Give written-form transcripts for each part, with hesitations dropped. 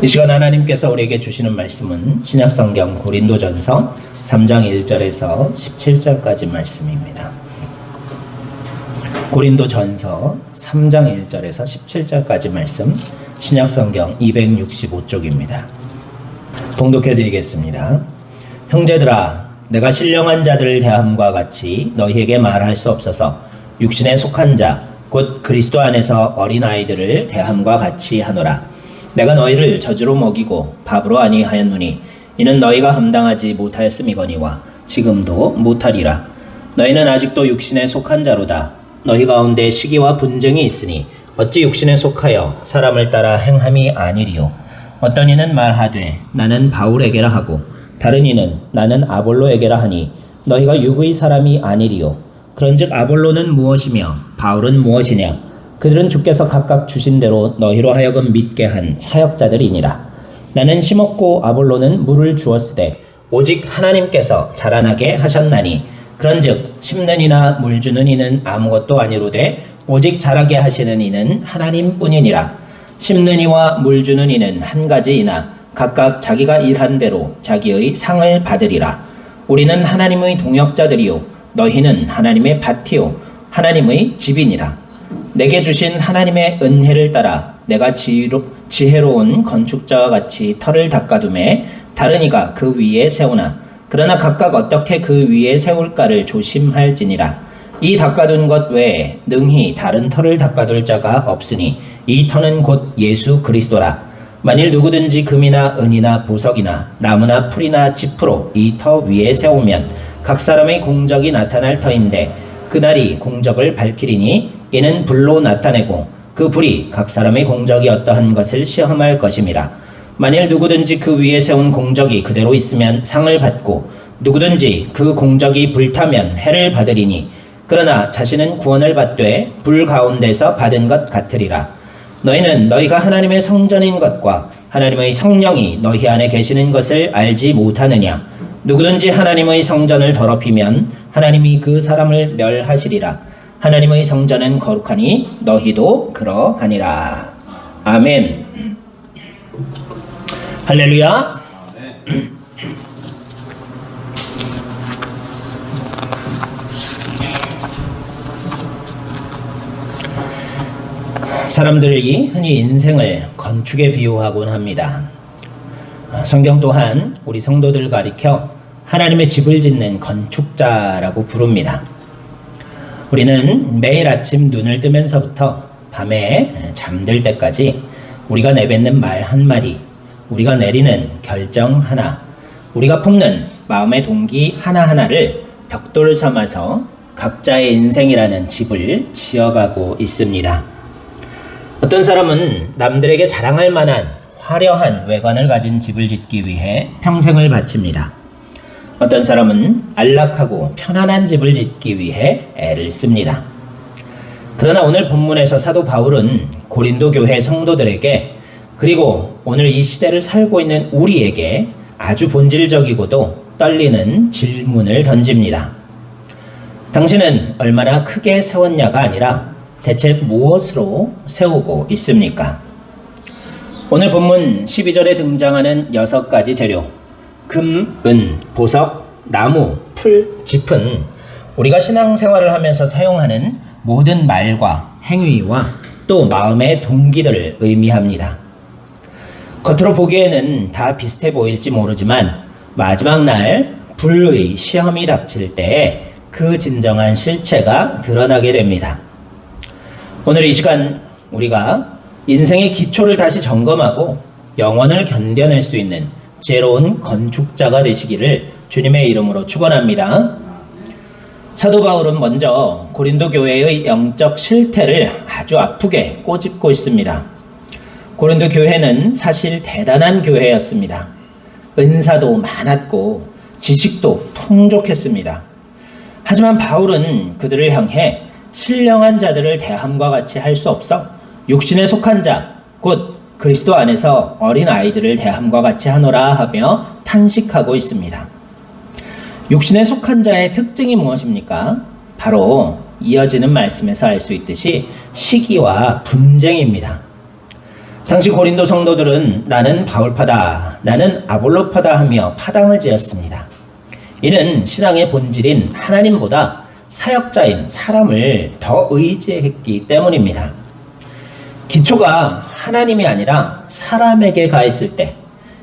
이 시간 하나님께서 우리에게 주시는 말씀은 신약성경 고린도전서 3장 1절에서 17절까지 말씀입니다. 고린도전서 3장 1절에서 17절까지 말씀, 신약성경 265쪽입니다. 봉독해 드리겠습니다. 형제들아, 내가 신령한 자들을 대함과 같이 너희에게 말할 수 없어서 육신에 속한 자, 곧 그리스도 안에서 어린아이들을 대함과 같이 하노라. 내가 너희를 젖으로 먹이고 밥으로 아니하였노니 이는 너희가 감당하지 못하였음이거니와 지금도 못하리라. 너희는 아직도 육신에 속한 자로다. 너희 가운데 시기와 분쟁이 있으니 어찌 육신에 속하여 사람을 따라 행함이 아니리요. 어떤 이는 말하되 나는 바울에게라 하고 다른 이는 나는 아볼로에게라 하니 너희가 육의 사람이 아니리요. 그런즉 아볼로는 무엇이며 바울은 무엇이냐? 그들은 주께서 각각 주신 대로 너희로 하여금 믿게 한 사역자들이니라. 나는 심었고 아볼로는 물을 주었으되 오직 하나님께서 자라나게 하셨나니 그런즉 심는 이나 물 주는 이는 아무것도 아니로되 오직 자라게 하시는 이는 하나님뿐이니라. 심는 이와 물 주는 이는 한 가지이나 각각 자기가 일한 대로 자기의 상을 받으리라. 우리는 하나님의 동역자들이요 너희는 하나님의 밭이요 하나님의 집이니라. 내게 주신 하나님의 은혜를 따라 내가 지혜로운 건축자와 같이 터를 닦아두매 다른 이가 그 위에 세우나 그러나 각각 어떻게 그 위에 세울까를 조심할지니라. 이 닦아둔 것 외에 능히 다른 터를 닦아둘 자가 없으니 이 터는 곧 예수 그리스도라. 만일 누구든지 금이나 은이나 보석이나 나무나 풀이나 짚으로 이 터 위에 세우면 각 사람의 공적이 나타날 터인데 그날이 공적을 밝히리니 이는 불로 나타내고 그 불이 각 사람의 공적이 어떠한 것을 시험할 것임이라. 만일 누구든지 그 위에 세운 공적이 그대로 있으면 상을 받고 누구든지 그 공적이 불타면 해를 받으리니 그러나 자신은 구원을 받되 불 가운데서 받은 것 같으리라. 너희는 너희가 하나님의 성전인 것과 하나님의 성령이 너희 안에 계시는 것을 알지 못하느냐? 누구든지 하나님의 성전을 더럽히면 하나님이 그 사람을 멸하시리라. 하나님의 성전은 거룩하니 너희도 그러하니라. 아멘. 할렐루야. 사람들이 흔히 인생을 건축에 비유하곤 합니다. 성경 또한 우리 성도들 가리켜 하나님의 집을 짓는 건축자라고 부릅니다. 우리는 매일 아침 눈을 뜨면서부터 밤에 잠들 때까지 우리가 내뱉는 말 한마디, 우리가 내리는 결정 하나, 우리가 품는 마음의 동기 하나하나를 벽돌 삼아서 각자의 인생이라는 집을 지어가고 있습니다. 어떤 사람은 남들에게 자랑할 만한 화려한 외관을 가진 집을 짓기 위해 평생을 바칩니다. 어떤 사람은 안락하고 편안한 집을 짓기 위해 애를 씁니다. 그러나 오늘 본문에서 사도 바울은 고린도 교회 성도들에게 그리고 오늘 이 시대를 살고 있는 우리에게 아주 본질적이고도 떨리는 질문을 던집니다. 당신은 얼마나 크게 세웠냐가 아니라 대체 무엇으로 세우고 있습니까? 오늘 본문 12절에 등장하는 6가지 재료, 금, 은, 보석, 나무, 풀, 짚은 우리가 신앙생활을 하면서 사용하는 모든 말과 행위와 또 마음의 동기들을 의미합니다. 겉으로 보기에는 다 비슷해 보일지 모르지만 마지막 날 불의 시험이 닥칠 때에 그 진정한 실체가 드러나게 됩니다. 오늘 이 시간 우리가 인생의 기초를 다시 점검하고 영원을 견뎌낼 수 있는 지혜로운 건축자가 되시기를 주님의 이름으로 축원합니다. 사도 바울은 먼저 고린도 교회의 영적 실태를 아주 아프게 꼬집고 있습니다. 고린도 교회는 사실 대단한 교회였습니다. 은사도 많았고 지식도 풍족했습니다. 하지만 바울은 그들을 향해 신령한 자들을 대함과 같이 할 수 없어 육신에 속한 자, 곧 그리스도 안에서 어린 아이들을 대함과 같이 하노라 하며 탄식하고 있습니다. 육신에 속한 자의 특징이 무엇입니까? 바로 이어지는 말씀에서 알 수 있듯이 시기와 분쟁입니다. 당시 고린도 성도들은 나는 바울파다, 나는 아볼로파다 하며 파당을 지었습니다. 이는 신앙의 본질인 하나님보다 사역자인 사람을 더 의지했기 때문입니다. 기초가 하나님이 아니라 사람에게 가 있을 때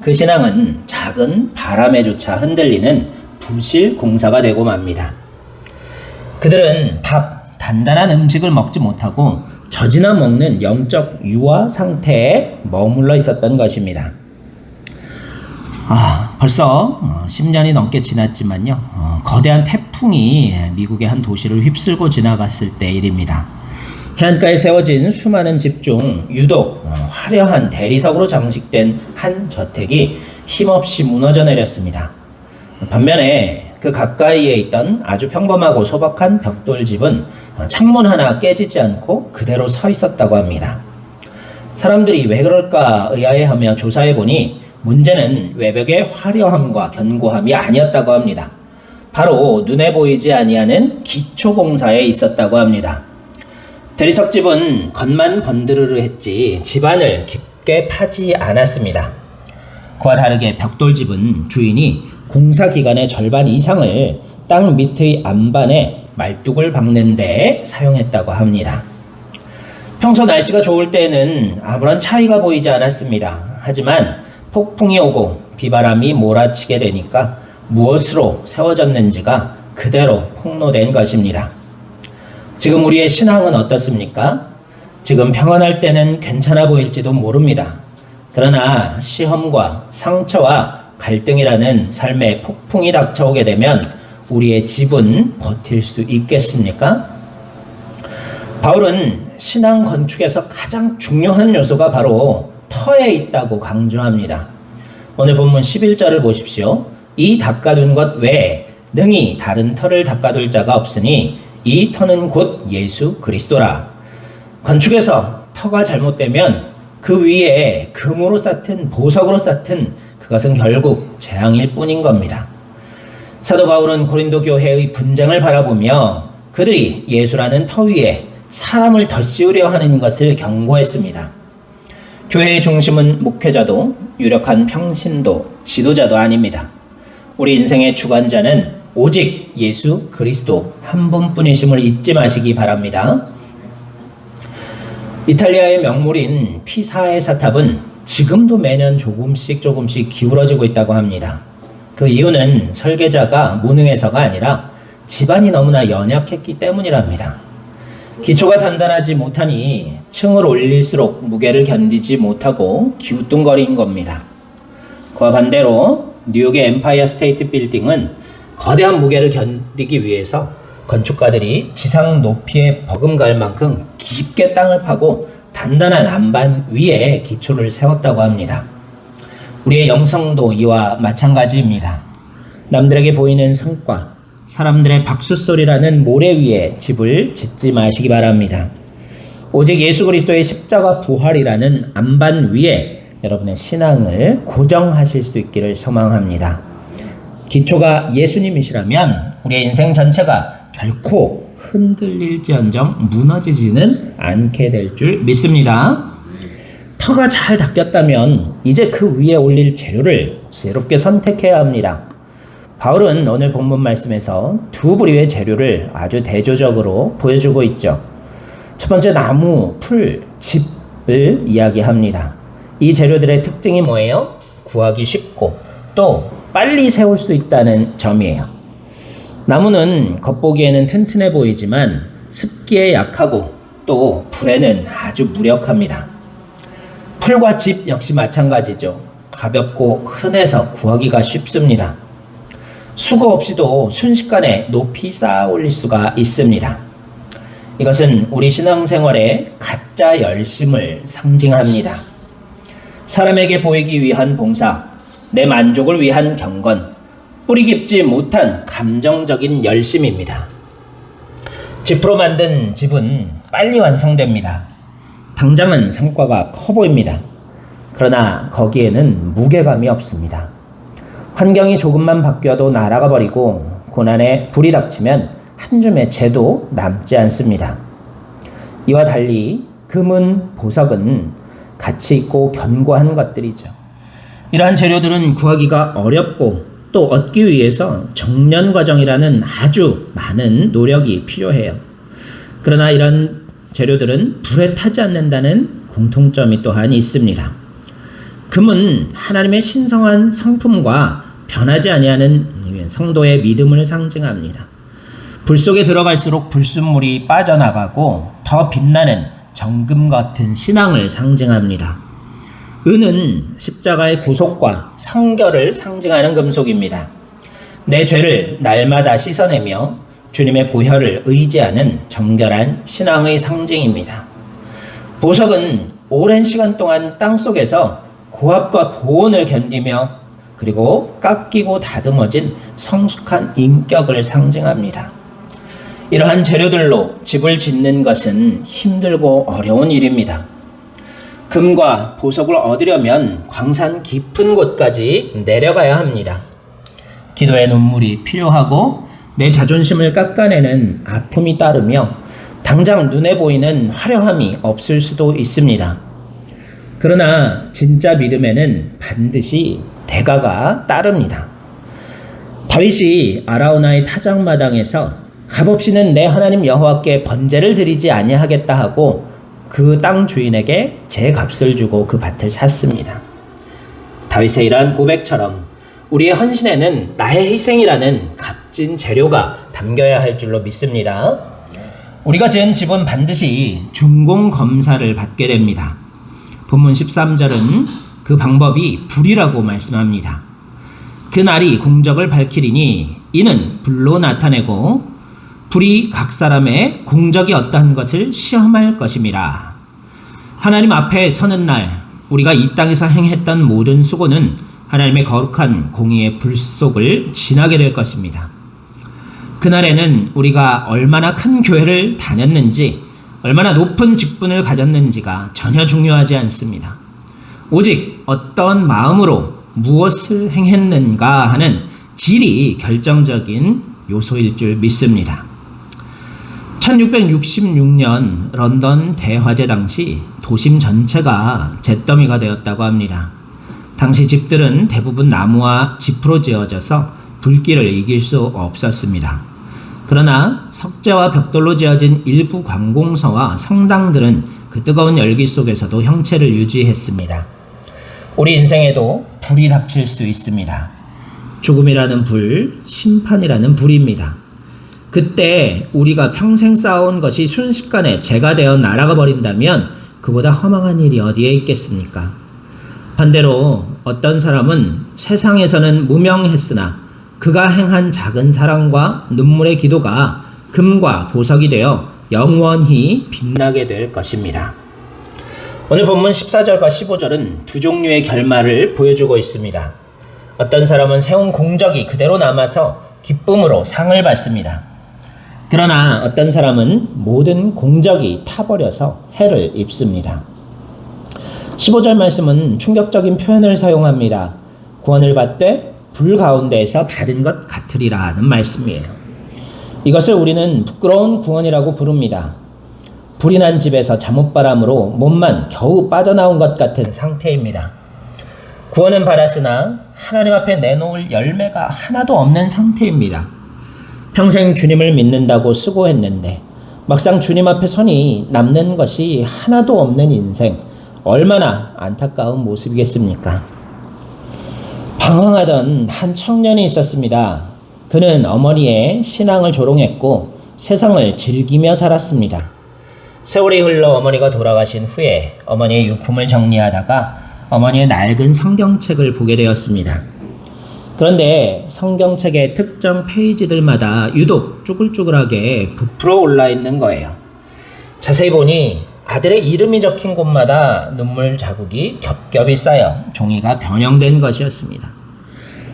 그 신앙은 작은 바람에조차 흔들리는 부실 공사가 되고 맙니다. 그들은 단단한 음식을 먹지 못하고 젖이나 먹는 영적 유아 상태에 머물러 있었던 것입니다. 벌써 10년이 넘게 지났지만요. 거대한 태풍이 미국의 한 도시를 휩쓸고 지나갔을 때 일입니다. 해안가에 세워진 수많은 집 중 유독 화려한 대리석으로 장식된 한 저택이 힘없이 무너져 내렸습니다. 반면에 그 가까이에 있던 아주 평범하고 소박한 벽돌집은 창문 하나 깨지지 않고 그대로 서 있었다고 합니다. 사람들이 왜 그럴까 의아해하며 조사해보니 문제는 외벽의 화려함과 견고함이 아니었다고 합니다. 바로 눈에 보이지 아니하는 기초공사에 있었다고 합니다. 대리석집은 겉만 건드르르 했지 집안을 깊게 파지 않았습니다. 그와 다르게 벽돌집은 주인이 공사 기간의 절반 이상을 땅 밑의 안반에 말뚝을 박는 데 사용했다고 합니다. 평소 날씨가 좋을 때는 아무런 차이가 보이지 않았습니다. 하지만 폭풍이 오고 비바람이 몰아치게 되니까 무엇으로 세워졌는지가 그대로 폭로된 것입니다. 지금 우리의 신앙은 어떻습니까? 지금 평안할 때는 괜찮아 보일지도 모릅니다. 그러나 시험과 상처와 갈등이라는 삶의 폭풍이 닥쳐오게 되면 우리의 집은 버틸 수 있겠습니까? 바울은 신앙 건축에서 가장 중요한 요소가 바로 터에 있다고 강조합니다. 오늘 본문 11절을 보십시오. 이 닦아둔 것 외에 능히 다른 터를 닦아둘 자가 없으니 이 터는 곧 예수 그리스도라. 건축에서 터가 잘못되면 그 위에 금으로 쌓든 보석으로 쌓든 그것은 결국 재앙일 뿐인 겁니다. 사도 바울은 고린도 교회의 분쟁을 바라보며 그들이 예수라는 터 위에 사람을 덧씌우려 하는 것을 경고했습니다. 교회의 중심은 목회자도 유력한 평신도, 지도자도 아닙니다. 우리 인생의 주관자는 오직 예수 그리스도 한 분뿐이심을 잊지 마시기 바랍니다. 이탈리아의 명물인 피사의 사탑은 지금도 매년 조금씩 기울어지고 있다고 합니다. 그 이유는 설계자가 무능해서가 아니라 집안이 너무나 연약했기 때문이랍니다. 기초가 단단하지 못하니 층을 올릴수록 무게를 견디지 못하고 기우뚱거린 겁니다. 그와 반대로 뉴욕의 엠파이어 스테이트 빌딩은 거대한 무게를 견디기 위해서 건축가들이 지상 높이에 버금갈 만큼 깊게 땅을 파고 단단한 안반 위에 기초를 세웠다고 합니다. 우리의 영성도 이와 마찬가지입니다. 남들에게 보이는 성과, 사람들의 박수소리라는 모래 위에 집을 짓지 마시기 바랍니다. 오직 예수 그리스도의 십자가 부활이라는 안반 위에 여러분의 신앙을 고정하실 수 있기를 소망합니다. 기초가 예수님이시라면 우리의 인생 전체가 결코 흔들릴지언정 무너지지는 않게 될 줄 믿습니다. 터가 잘 닦였다면 이제 그 위에 올릴 재료를 지혜롭게 선택해야 합니다. 바울은 오늘 본문 말씀에서 두 부류의 재료를 아주 대조적으로 보여주고 있죠. 첫 번째 나무, 풀, 집을 이야기합니다. 이 재료들의 특징이 뭐예요? 구하기 쉽고 또 빨리 세울 수 있다는 점이에요. 나무는 겉보기에는 튼튼해 보이지만 습기에 약하고 또 불에는 아주 무력합니다. 풀과 집 역시 마찬가지죠. 가볍고 흔해서 구하기가 쉽습니다. 수고 없이도 순식간에 높이 쌓아 올릴 수가 있습니다. 이것은 우리 신앙생활의 가짜 열심을 상징합니다. 사람에게 보이기 위한 봉사, 내 만족을 위한 경건, 뿌리 깊지 못한 감정적인 열심입니다. 지프로 만든 집은 빨리 완성됩니다. 당장은 성과가 커 보입니다. 그러나 거기에는 무게감이 없습니다. 환경이 조금만 바뀌어도 날아가 버리고 고난에 불이 닥치면 한 줌의 재도 남지 않습니다. 이와 달리 금은, 보석은 가치 있고 견고한 것들이죠. 이러한 재료들은 구하기가 어렵고 또 얻기 위해서 정년 과정이라는 아주 많은 노력이 필요해요. 그러나 이런 재료들은 불에 타지 않는다는 공통점이 또한 있습니다. 금은 하나님의 신성한 성품과 변하지 아니하는 성도의 믿음을 상징합니다. 불 속에 들어갈수록 불순물이 빠져나가고 더 빛나는 정금 같은 신앙을 상징합니다. 은은 십자가의 구속과 성결을 상징하는 금속입니다. 내 죄를 날마다 씻어내며 주님의 보혈을 의지하는 정결한 신앙의 상징입니다. 보석은 오랜 시간 동안 땅속에서 고압과 고온을 견디며 그리고 깎이고 다듬어진 성숙한 인격을 상징합니다. 이러한 재료들로 집을 짓는 것은 힘들고 어려운 일입니다. 금과 보석을 얻으려면 광산 깊은 곳까지 내려가야 합니다. 기도의 눈물이 필요하고 내 자존심을 깎아내는 아픔이 따르며 당장 눈에 보이는 화려함이 없을 수도 있습니다. 그러나 진짜 믿음에는 반드시 대가가 따릅니다. 다윗이 아라우나의 타작마당에서 값없이는 내 하나님 여호와께 번제를 드리지 아니하겠다 하고 그 땅 주인에게 제 값을 주고 그 밭을 샀습니다. 다윗의 이러한 고백처럼 우리의 헌신에는 나의 희생이라는 값진 재료가 담겨야 할 줄로 믿습니다. 우리가 지은 집은 반드시 준공 검사를 받게 됩니다. 본문 13절은 그 방법이 불이라고 말씀합니다. 그날이 공적을 밝히리니 이는 불로 나타내고 불이 각 사람의 공적이 어떠한 것을 시험할 것임이라. 하나님 앞에 서는 날 우리가 이 땅에서 행했던 모든 수고는 하나님의 거룩한 공의의 불 속을 지나게 될 것입니다. 그날에는 우리가 얼마나 큰 교회를 다녔는지 얼마나 높은 직분을 가졌는지가 전혀 중요하지 않습니다. 오직 어떤 마음으로 무엇을 행했는가 하는 질이 결정적인 요소일 줄 믿습니다. 1666년 런던 대화재 당시 도심 전체가 잿더미가 되었다고 합니다. 당시 집들은 대부분 나무와 짚으로 지어져서 불길을 이길 수 없었습니다. 그러나 석재와 벽돌로 지어진 일부 관공서와 성당들은 그 뜨거운 열기 속에서도 형체를 유지했습니다. 우리 인생에도 불이 닥칠 수 있습니다. 죽음이라는 불, 심판이라는 불입니다. 그때 우리가 평생 쌓아온 것이 순식간에 재가 되어 날아가 버린다면 그보다 허망한 일이 어디에 있겠습니까? 반대로 어떤 사람은 세상에서는 무명했으나 그가 행한 작은 사랑과 눈물의 기도가 금과 보석이 되어 영원히 빛나게 될 것입니다. 오늘 본문 14절과 15절은 두 종류의 결말을 보여주고 있습니다. 어떤 사람은 세운 공적이 그대로 남아서 기쁨으로 상을 받습니다. 그러나 어떤 사람은 모든 공적이 타버려서 해를 입습니다. 15절 말씀은 충격적인 표현을 사용합니다. 구원을 받되 불 가운데에서 받은 것 같으리라는 말씀이에요. 이것을 우리는 부끄러운 구원이라고 부릅니다. 불이 난 집에서 잠옷바람으로 몸만 겨우 빠져나온 것 같은 상태입니다. 구원은 받았으나 하나님 앞에 내놓을 열매가 하나도 없는 상태입니다. 평생 주님을 믿는다고 수고했는데 막상 주님 앞에 서니 남는 것이 하나도 없는 인생, 얼마나 안타까운 모습이겠습니까? 방황하던 한 청년이 있었습니다. 그는 어머니의 신앙을 조롱했고 세상을 즐기며 살았습니다. 세월이 흘러 어머니가 돌아가신 후에 어머니의 유품을 정리하다가 어머니의 낡은 성경책을 보게 되었습니다. 그런데 성경책의 특정 페이지들마다 유독 쭈글쭈글하게 부풀어 올라 있는 거예요. 자세히 보니 아들의 이름이 적힌 곳마다 눈물 자국이 겹겹이 쌓여 종이가 변형된 것이었습니다.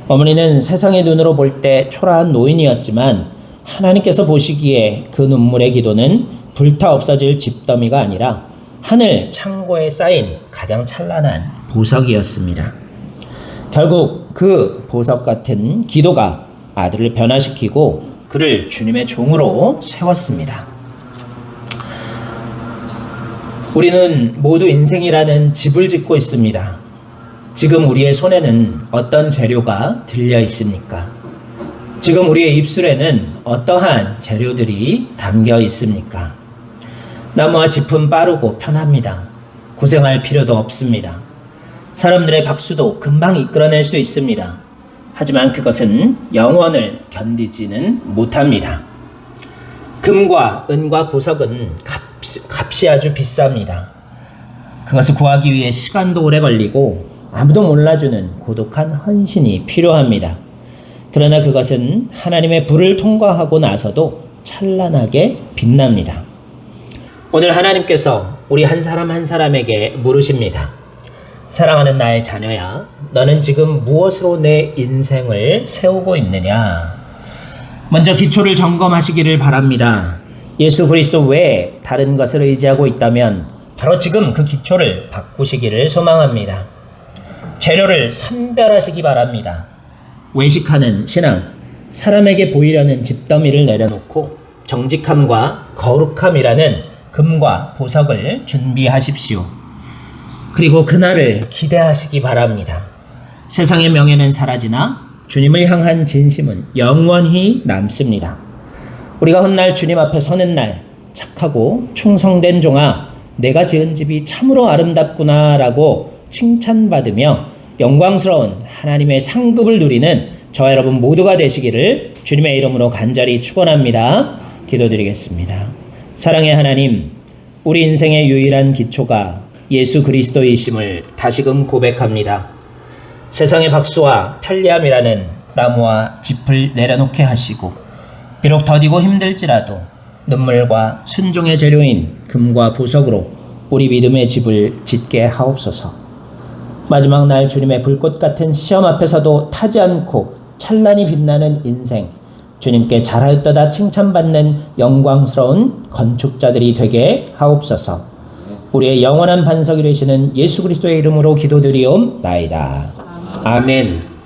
어머니는 세상의 눈으로 볼 때 초라한 노인이었지만 하나님께서 보시기에 그 눈물의 기도는 불타 없어질 집더미가 아니라 하늘 창고에 쌓인 가장 찬란한 보석이었습니다. 결국 그 보석 같은 기도가 아들을 변화시키고 그를 주님의 종으로 세웠습니다. 우리는 모두 인생이라는 집을 짓고 있습니다. 지금 우리의 손에는 어떤 재료가 들려 있습니까? 지금 우리의 입술에는 어떠한 재료들이 담겨 있습니까? 나무와 짚은 빠르고 편합니다. 고생할 필요도 없습니다. 사람들의 박수도 금방 이끌어낼 수 있습니다. 하지만 그것은 영원을 견디지는 못합니다. 금과 은과 보석은 값이 아주 비쌉니다. 그것을 구하기 위해 시간도 오래 걸리고 아무도 몰라주는 고독한 헌신이 필요합니다. 그러나 그것은 하나님의 불을 통과하고 나서도 찬란하게 빛납니다. 오늘 하나님께서 우리 한 사람 한 사람에게 물으십니다. 사랑하는 나의 자녀야, 너는 지금 무엇으로 내 인생을 세우고 있느냐? 먼저 기초를 점검하시기를 바랍니다. 예수 그리스도 외에 다른 것을 의지하고 있다면 바로 지금 그 기초를 바꾸시기를 소망합니다. 재료를 선별하시기 바랍니다. 외식하는 신앙, 사람에게 보이려는 집더미를 내려놓고 정직함과 거룩함이라는 금과 보석을 준비하십시오. 그리고 그날을 기대하시기 바랍니다. 세상의 명예는 사라지나 주님을 향한 진심은 영원히 남습니다. 우리가 훗날 주님 앞에 서는 날, 착하고 충성된 종아, 내가 지은 집이 참으로 아름답구나 라고 칭찬받으며 영광스러운 하나님의 상급을 누리는 저와 여러분 모두가 되시기를 주님의 이름으로 간절히 축원합니다. 기도드리겠습니다. 사랑의 하나님, 우리 인생의 유일한 기초가 예수 그리스도이심을 다시금 고백합니다. 세상의 박수와 편리함이라는 나무와 짚을 내려놓게 하시고 비록 더디고 힘들지라도 눈물과 순종의 재료인 금과 보석으로 우리 믿음의 집을 짓게 하옵소서. 마지막 날 주님의 불꽃 같은 시험 앞에서도 타지 않고 찬란히 빛나는 인생, 주님께 잘하였도다 칭찬받는 영광스러운 건축자들이 되게 하옵소서. 우리의 영원한 반석이 되시는 예수 그리스도의 이름으로 기도드리옵나이다. 아멘.